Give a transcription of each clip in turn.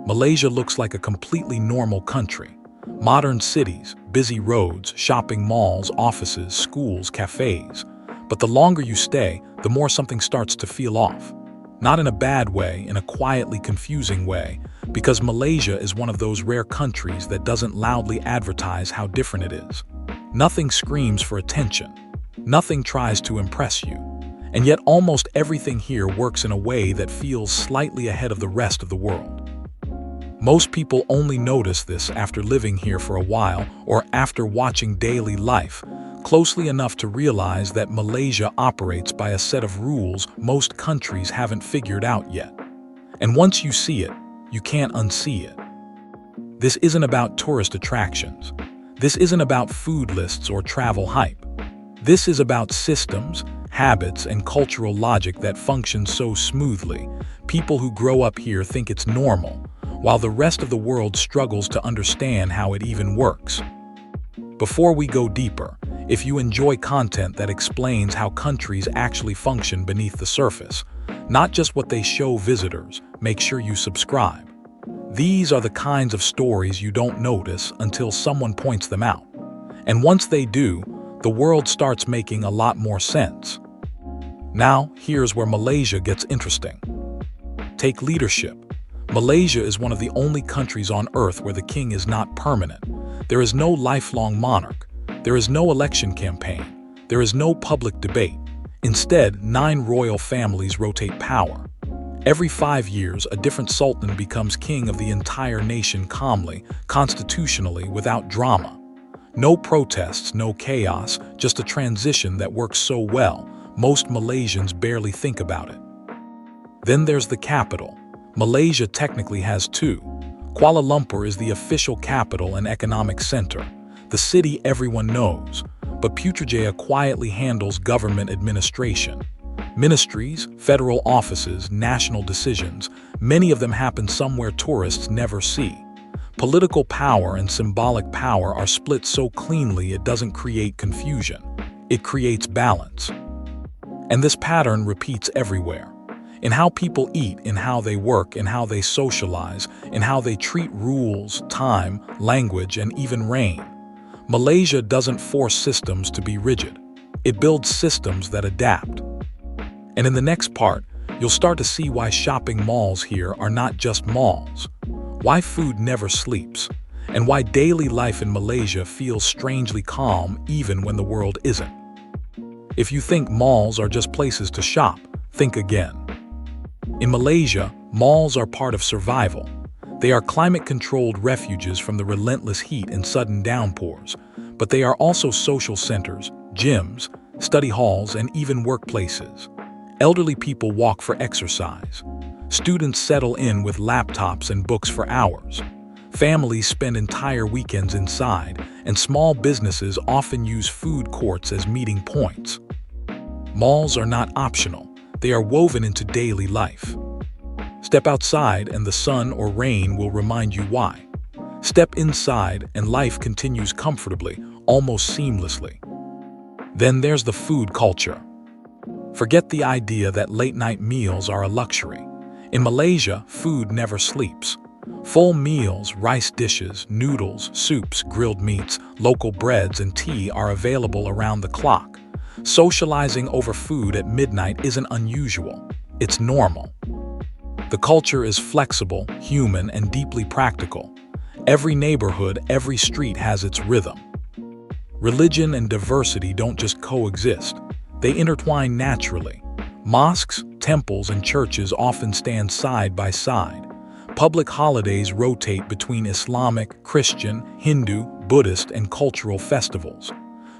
Malaysia looks like a completely normal country. Modern cities, busy roads, shopping malls, offices, schools, cafes. But the longer you stay, the more something starts to feel off. Not in a bad way, in a quietly confusing way, because Malaysia is one of those rare countries that doesn't loudly advertise how different it is. Nothing screams for attention. Nothing tries to impress you. And yet almost everything here works in a way that feels slightly ahead of the rest of the world. Most people only notice this after living here for a while or after watching daily life closely enough to realize that Malaysia operates by a set of rules most countries haven't figured out yet. And once you see it, you can't unsee it. This isn't about tourist attractions. This isn't about food lists or travel hype. This is about systems, habits, and cultural logic that function so smoothly, people who grow up here think it's normal, while the rest of the world struggles to understand how it even works. Before we go deeper, if you enjoy content that explains how countries actually function beneath the surface, not just what they show visitors, make sure you subscribe. These are the kinds of stories you don't notice until someone points them out. And once they do, the world starts making a lot more sense. Now, here's where Malaysia gets interesting. Take leadership. Malaysia is one of the only countries on earth where the king is not permanent. There is no lifelong monarch. There is no election campaign. There is no public debate. Instead, 9 royal families rotate power. Every 5 years, a different sultan becomes king of the entire nation calmly, constitutionally, without drama. No protests, no chaos, just a transition that works so well, most Malaysians barely think about it. Then there's the capital. Malaysia technically has 2. Kuala Lumpur is the official capital and economic center, the city everyone knows, but Putrajaya quietly handles government administration. Ministries, federal offices, national decisions, many of them happen somewhere tourists never see. Political power and symbolic power are split so cleanly it doesn't create confusion. It creates balance. And this pattern repeats everywhere. In how people eat, in how they work, in how they socialize, in how they treat rules, time, language, and even rain. Malaysia doesn't force systems to be rigid. It builds systems that adapt. And in the next part, you'll start to see why shopping malls here are not just malls, why food never sleeps, and why daily life in Malaysia feels strangely calm even when the world isn't. If you think malls are just places to shop, think again. In Malaysia, malls are part of survival. They are climate-controlled refuges from the relentless heat and sudden downpours, but they are also social centers, gyms, study halls, and even workplaces. Elderly people walk for exercise. Students settle in with laptops and books for hours. Families spend entire weekends inside, and small businesses often use food courts as meeting points. Malls are not optional. They are woven into daily life. Step outside and the sun or rain will remind you why. Step inside and life continues comfortably, almost seamlessly. Then there's the food culture. Forget the idea that late-night meals are a luxury. In Malaysia, food never sleeps. Full meals, rice dishes, noodles, soups, grilled meats, local breads, and tea are available around the clock. Socializing over food at midnight isn't unusual. It's normal. The culture is flexible, human, and deeply practical. Every neighborhood, every street has its rhythm. Religion and diversity don't just coexist. They intertwine naturally. Mosques, temples, and churches often stand side by side. Public holidays rotate between Islamic, Christian, Hindu, Buddhist, and cultural festivals.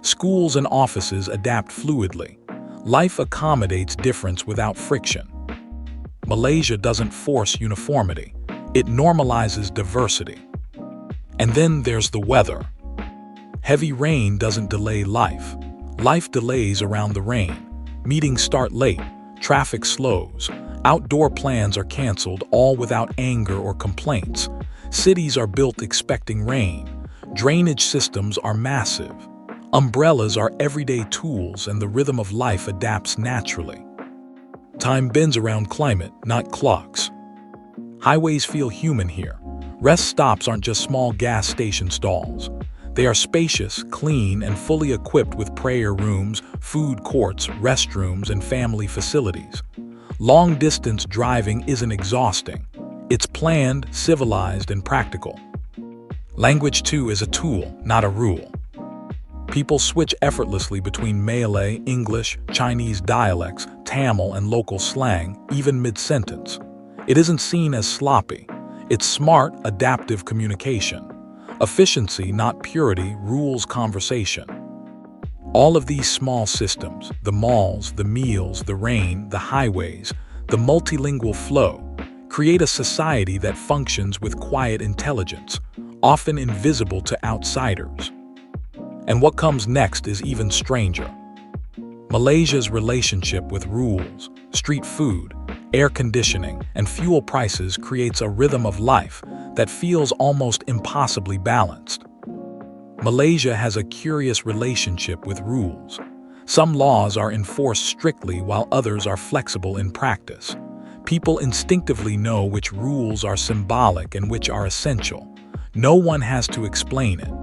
Schools and offices adapt fluidly. Life accommodates difference without friction. Malaysia doesn't force uniformity. It normalizes diversity. And then there's the weather. Heavy rain doesn't delay life. Life delays around the rain. Meetings start late. Traffic slows. Outdoor plans are canceled, all without anger or complaints. Cities are built expecting rain. Drainage systems are massive. Umbrellas are everyday tools, and the rhythm of life adapts naturally. Time bends around climate, not clocks. Highways feel human here. Rest stops aren't just small gas station stalls. They are spacious, clean, and fully equipped with prayer rooms, food courts, restrooms, and family facilities. Long-distance driving isn't exhausting. It's planned, civilized, and practical. Language, too, is a tool, not a rule. People switch effortlessly between Malay, English, Chinese dialects, Tamil, and local slang, even mid-sentence. It isn't seen as sloppy. It's smart, adaptive communication. Efficiency, not purity, rules conversation. All of these small systems, the malls, the meals, the rain, the highways, the multilingual flow, create a society that functions with quiet intelligence, often invisible to outsiders. And what comes next is even stranger. Malaysia's relationship with rules, street food, air conditioning, and fuel prices creates a rhythm of life that feels almost impossibly balanced. Malaysia has a curious relationship with rules. Some laws are enforced strictly while others are flexible in practice. People instinctively know which rules are symbolic and which are essential. No one has to explain it.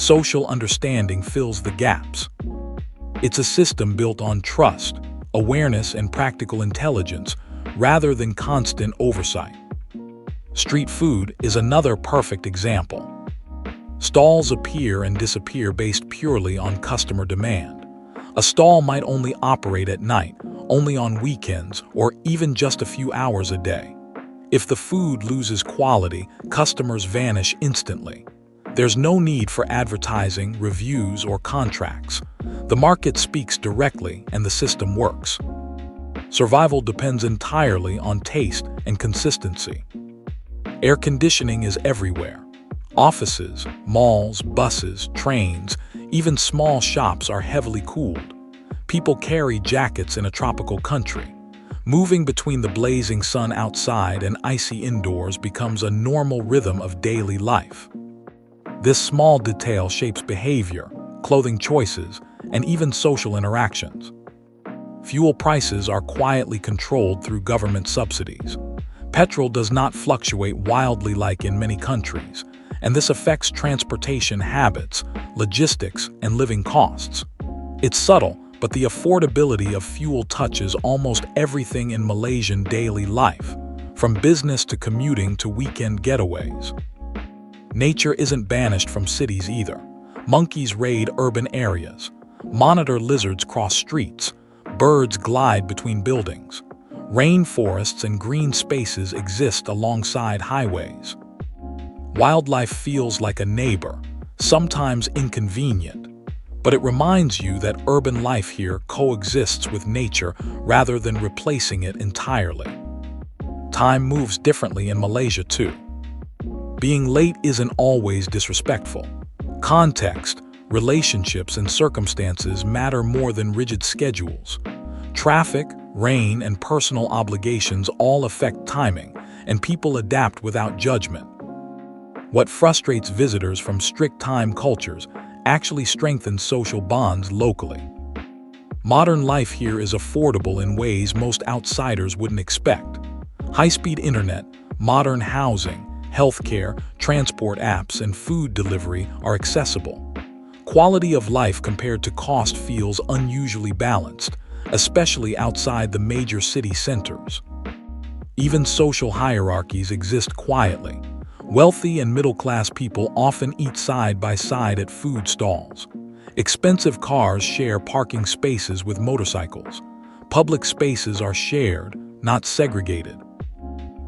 Social understanding fills the gaps. It's a system built on trust, awareness, and practical intelligence rather than constant oversight. Street food is another perfect example. Stalls appear and disappear based purely on customer demand. A stall might only operate at night, only on weekends, or even just a few hours a day. If the food loses quality, customers vanish instantly. There's no need for advertising, reviews, or contracts. The market speaks directly and the system works. Survival depends entirely on taste and consistency. Air conditioning is everywhere. Offices, malls, buses, trains, even small shops are heavily cooled. People carry jackets in a tropical country. Moving between the blazing sun outside and icy indoors becomes a normal rhythm of daily life. This small detail shapes behavior, clothing choices, and even social interactions. Fuel prices are quietly controlled through government subsidies. Petrol does not fluctuate wildly like in many countries, and this affects transportation habits, logistics, and living costs. It's subtle, but the affordability of fuel touches almost everything in Malaysian daily life, from business to commuting to weekend getaways. Nature isn't banished from cities either. Monkeys raid urban areas. Monitor lizards cross streets. Birds glide between buildings. Rainforests and green spaces exist alongside highways. Wildlife feels like a neighbor, sometimes inconvenient, but it reminds you that urban life here coexists with nature rather than replacing it entirely. Time moves differently in Malaysia too. Being late isn't always disrespectful. Context, relationships, and circumstances matter more than rigid schedules. Traffic, rain, and personal obligations all affect timing, and people adapt without judgment. What frustrates visitors from strict time cultures actually strengthens social bonds locally. Modern life here is affordable in ways most outsiders wouldn't expect. High-speed internet, modern housing, healthcare, transport apps, and food delivery are accessible. Quality of life compared to cost feels unusually balanced, especially outside the major city centers. Even social hierarchies exist quietly. Wealthy and middle-class people often eat side by side at food stalls. Expensive cars share parking spaces with motorcycles. Public spaces are shared, not segregated.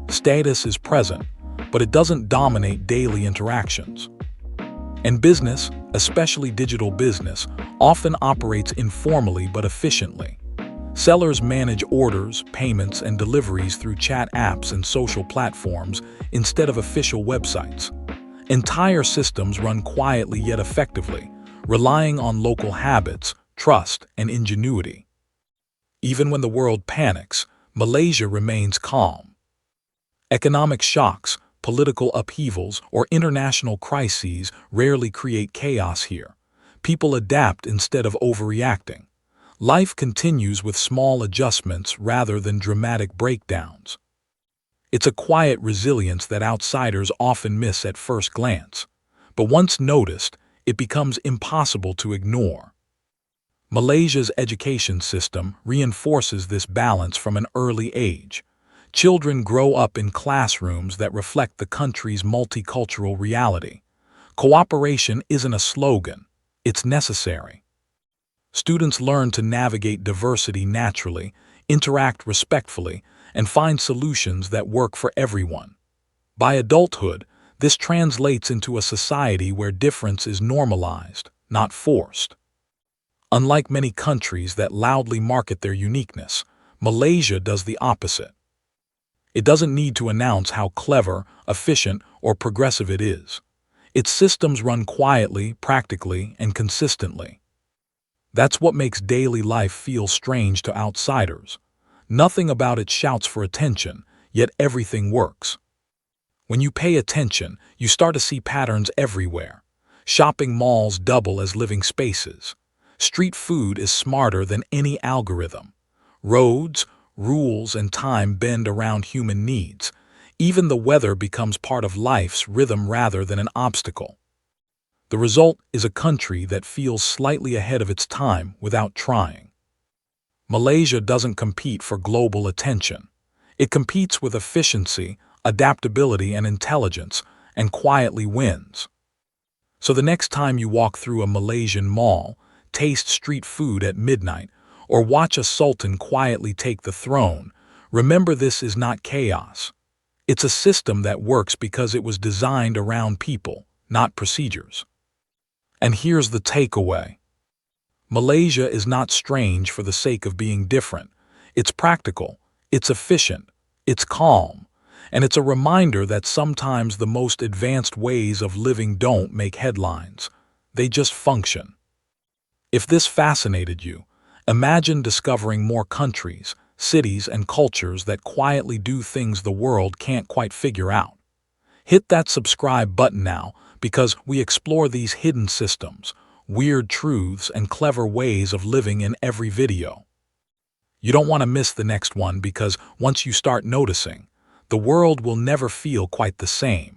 Status is present, but it doesn't dominate daily interactions. And business, especially digital business, often operates informally but efficiently. Sellers manage orders, payments, and deliveries through chat apps and social platforms instead of official websites. Entire systems run quietly yet effectively, relying on local habits, trust, and ingenuity. Even when the world panics, Malaysia remains calm. Economic shocks, political upheavals, or international crises rarely create chaos here. People adapt instead of overreacting. Life continues with small adjustments rather than dramatic breakdowns. It's a quiet resilience that outsiders often miss at first glance. But once noticed, it becomes impossible to ignore. Malaysia's education system reinforces this balance from an early age. Children grow up in classrooms that reflect the country's multicultural reality. Cooperation isn't a slogan, it's necessary. Students learn to navigate diversity naturally, interact respectfully, and find solutions that work for everyone. By adulthood, this translates into a society where difference is normalized, not forced. Unlike many countries that loudly market their uniqueness, Malaysia does the opposite. It doesn't need to announce how clever, efficient, or progressive it is. Its systems run quietly, practically, and consistently. That's what makes daily life feel strange to outsiders. Nothing about it shouts for attention, yet everything works. When you pay attention, you start to see patterns everywhere. Shopping malls double as living spaces. Street food is smarter than any algorithm. Roads, rules, and time bend around human needs. Even the weather becomes part of life's rhythm rather than an obstacle. The result is a country that feels slightly ahead of its time without trying. Malaysia doesn't compete for global attention. It competes with efficiency, adaptability, and intelligence, and quietly wins. So the next time you walk through a Malaysian mall, taste street food at midnight, or watch a sultan quietly take the throne, remember this is not chaos. It's a system that works because it was designed around people, not procedures. And here's the takeaway. Malaysia is not strange for the sake of being different. It's practical, it's efficient, it's calm, and it's a reminder that sometimes the most advanced ways of living don't make headlines. They just function. If this fascinated you, imagine discovering more countries, cities, and cultures that quietly do things the world can't quite figure out. Hit that subscribe button now, because we explore these hidden systems, weird truths, and clever ways of living in every video. You don't want to miss the next one because once you start noticing, the world will never feel quite the same.